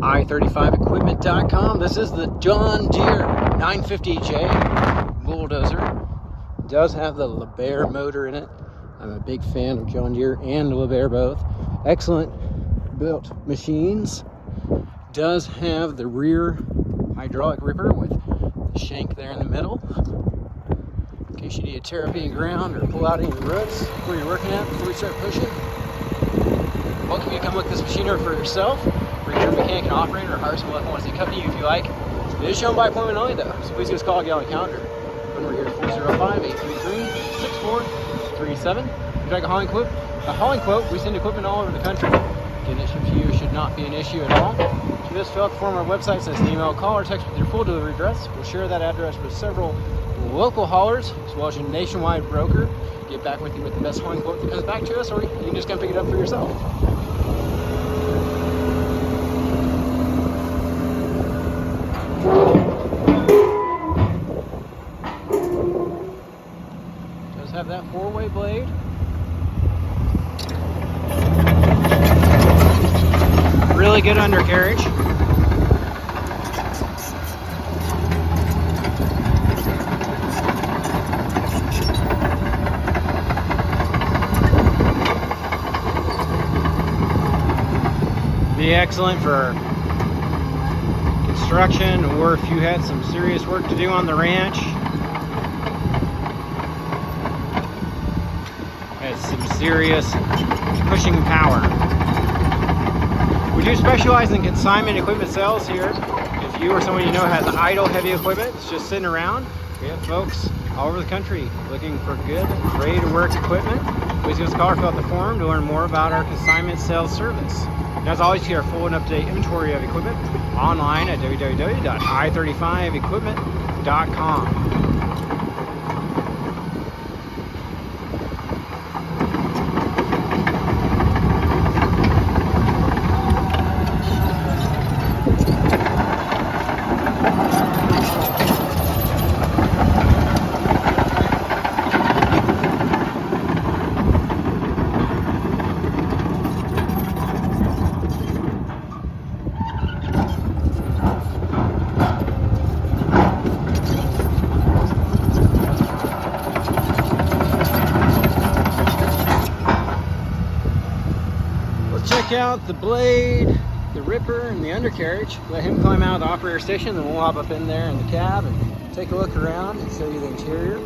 i35equipment.com. This is the John Deere 950J Bulldozer. It does have the Liebherr motor in it. I'm a big fan of John Deere and Liebherr both. Excellent built machines. Does have the rear hydraulic ripper with the shank there in the middle, in case you need to tear up any ground or pull out any roots where you're working at before you start pushing. Welcome you to come look this machine over for yourself, or your mechanic and operator, or hire someone who wants to accompany you if you like. It is shown by appointment only though, so please give us a call, get on the calendar. When we're here at 405-833-6437. If you'd like a hauling quote, we send equipment all over the country. Getting it shipped to you should not be an issue at all. So just fill out the form on our website, send us an email, call, or text with your full delivery address. We'll share that address with several local haulers, as well as your nationwide broker. Get back with you with the best hauling quote that comes back to us, or you can just come pick it up for yourself. Does have that four-way blade. Really good undercarriage. Be excellent for construction, or if you had some serious work to do on the ranch. Has some serious pushing power. We do specialize in consignment equipment sales here. If you or someone you know has idle heavy equipment, it's just sitting around. We have folks all over the country looking for good, ready to work equipment. Please give us a call or fill out the form to learn more about our consignment sales service. And as always, see our full and up-to-date inventory of equipment online at www.i35equipment.com. Check out the blade, the ripper, and the undercarriage. Let him climb out of the operator station, then we'll hop up in there in the cab and take a look around and show you the interior.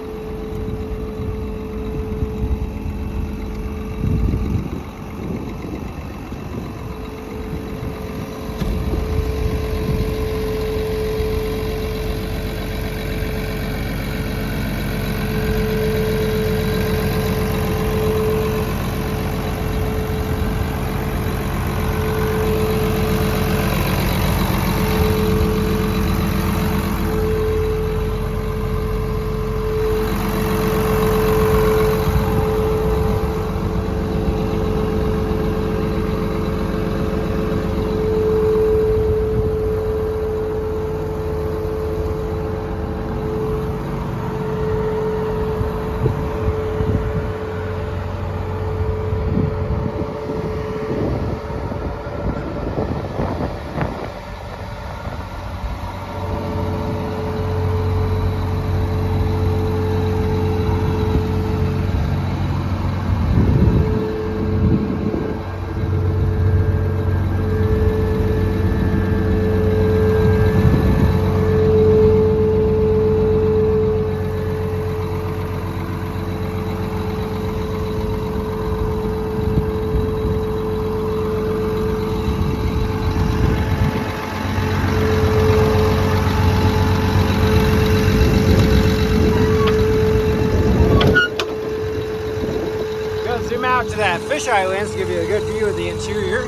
Zoom out to that fisheye lens to give you a good view of the interior.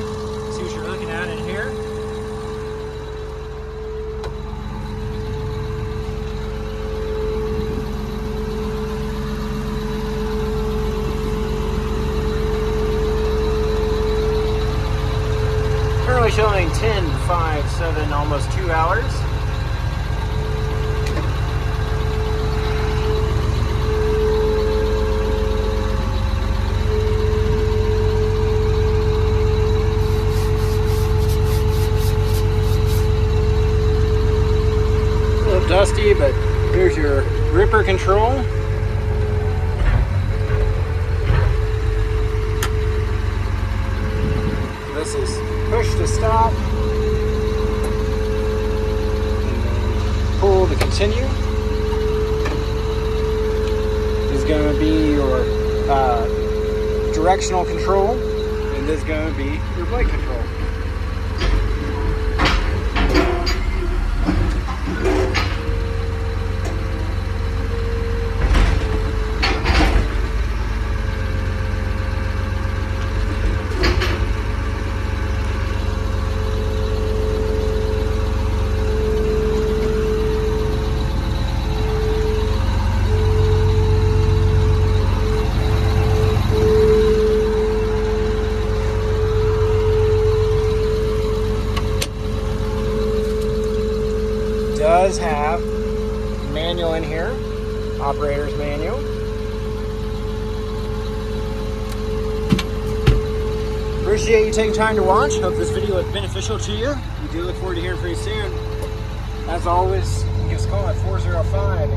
See what you're looking at in here. Currently showing 10:05:07, almost 2 hours. gripper control. This is push to stop, pull to continue. This is going to be your directional control, and this is going to be your blade control. Does have manual in here, operator's manual. Appreciate you taking time to watch. Hope this video was beneficial to you. We do look forward to hearing from you soon. As always, you can just call at 405